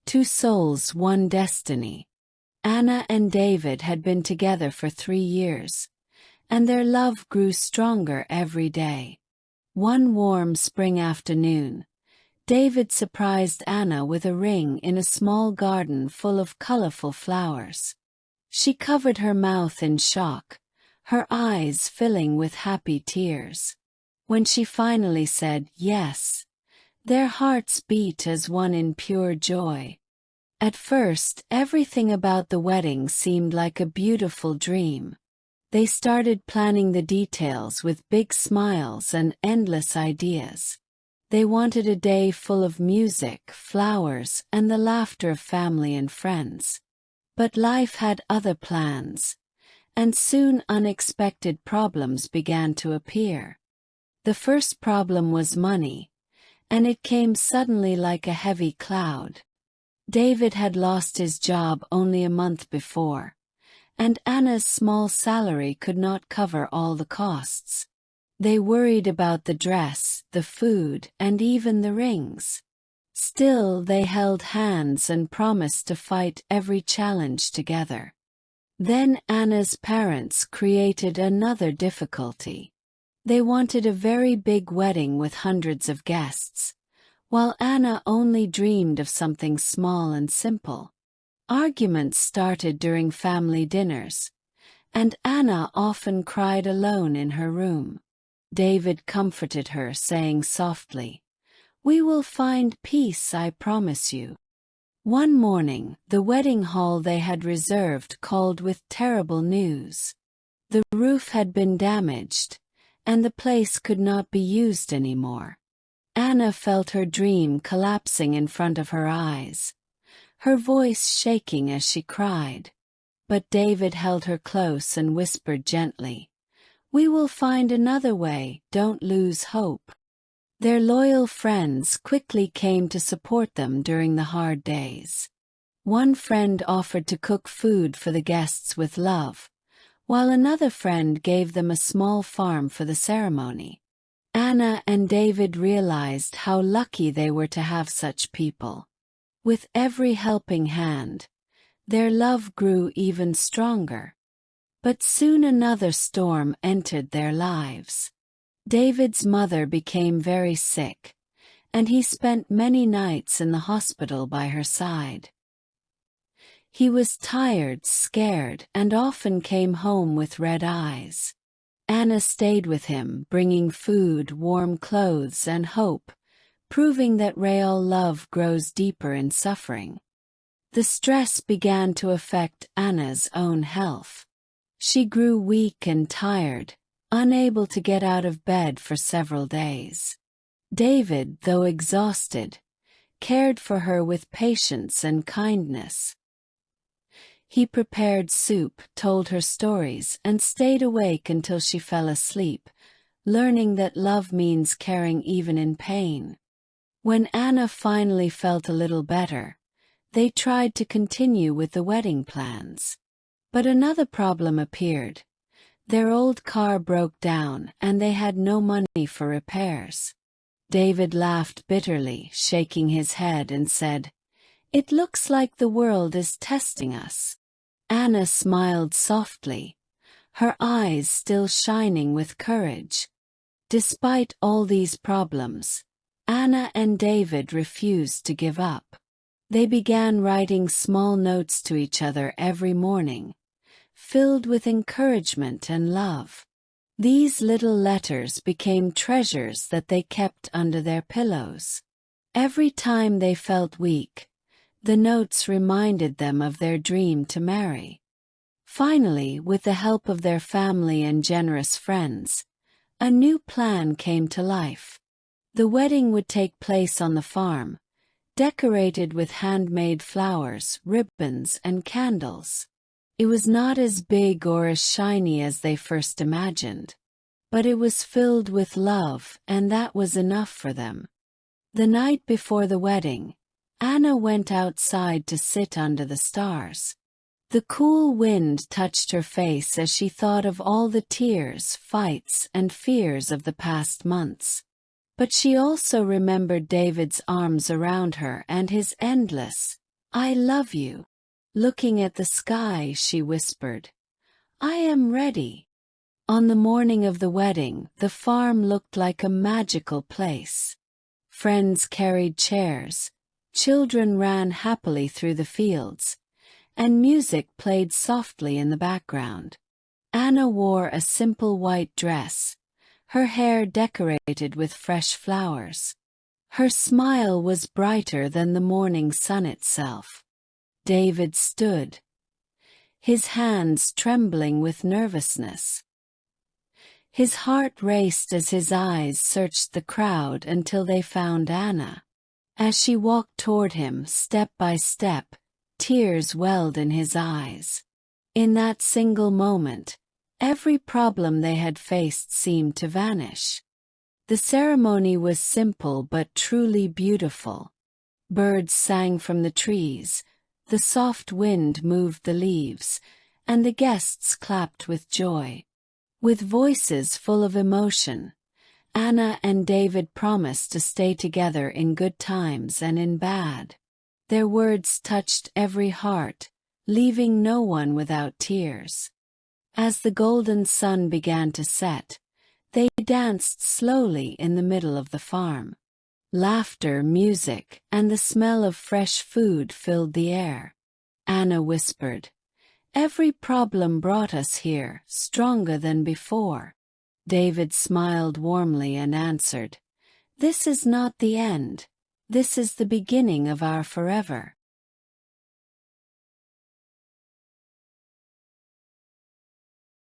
Two souls, one destiny. Anna and David had been together for 3 years, and their love grew stronger every day. One warm spring afternoon, David surprised Anna with a ring in a small garden full of colorful flowers. She covered her mouth in shock, her eyes filling with happy tears. When she finally said yes, their hearts beat as one in pure joy. At first, everything about the wedding seemed like a beautiful dream. They started planning the details with big smiles and endless ideas. They wanted a day full of music, flowers, and the laughter of family and friends. But life had other plans, and soon unexpected problems began to appear. The first problem was money, and it came suddenly like a heavy cloud. David had lost his job only a month before, and Anna's small salary could not cover all the costs. They worried about the dress, the food, and even the rings. Still, they held hands and promised to fight every challenge together. Then Anna's parents created another difficulty. They wanted a very big wedding with hundreds of guests, while Anna only dreamed of something small and simple. Arguments started during family dinners, and Anna often cried alone in her room. David comforted her, saying softly, "We will find peace, I promise you." One morning, the wedding hall they had reserved called with terrible news. The roof had been damaged, and the place could not be used anymore. Anna felt her dream collapsing in front of her eyes, her voice shaking as she cried. But David held her close and whispered gently, "We will find another way, don't lose hope." Their loyal friends quickly came to support them during the hard days. One friend offered to cook food for the guests with love, while another friend gave them a small farm for the ceremony. Anna and David realized how lucky they were to have such people. With every helping hand, their love grew even stronger. But soon another storm entered their lives. David's mother became very sick, and he spent many nights in the hospital by her side. He was tired, scared, and often came home with red eyes. Anna stayed with him, bringing food, warm clothes, and hope, proving that real love grows deeper in suffering. The stress began to affect Anna's own health. She grew weak and tired, unable to get out of bed for several days. David, though exhausted, cared for her with patience and kindness. He prepared soup, told her stories, and stayed awake until she fell asleep, learning that love means caring even in pain. When Anna finally felt a little better, they tried to continue with the wedding plans. But another problem appeared. Their old car broke down, and they had no money for repairs. David laughed bitterly, shaking his head, and said, "It looks like the world is testing us." Anna smiled softly, her eyes still shining with courage. Despite all these problems, Anna and David refused to give up. They began writing small notes to each other every morning, filled with encouragement and love. These little letters became treasures that they kept under their pillows. Every time they felt weak, the notes reminded them of their dream to marry. Finally, with the help of their family and generous friends, a new plan came to life. The wedding would take place on the farm, decorated with handmade flowers, ribbons, and candles. It was not as big or as shiny as they first imagined, but it was filled with love, and that was enough for them. The night before the wedding, Anna went outside to sit under the stars. The cool wind touched her face as she thought of all the tears, fights, and fears of the past months. But she also remembered David's arms around her and his endless, I love you. Looking at the sky, she whispered, I am ready. On the morning of the wedding, the farm looked like a magical place. Friends carried chairs, children ran happily through the fields, and music played softly in the background. Anna wore a simple white dress, her hair decorated with fresh flowers. Her smile was brighter than the morning sun itself. David stood, his hands trembling with nervousness. His heart raced as his eyes searched the crowd until they found Anna. As she walked toward him step by step, tears welled in his eyes. In that single moment, every problem they had faced seemed to vanish. The ceremony was simple but truly beautiful. Birds sang from the trees, the soft wind moved the leaves, and the guests clapped with joy. With voices full of emotion, Anna and David promised to stay together in good times and in bad. Their words touched every heart, leaving no one without tears. As the golden sun began to set, they danced slowly in the middle of the farm. Laughter, music, and the smell of fresh food filled the air. Anna whispered, Every problem brought us here, stronger than before. David smiled warmly and answered, This is not the end. This is the beginning of our forever.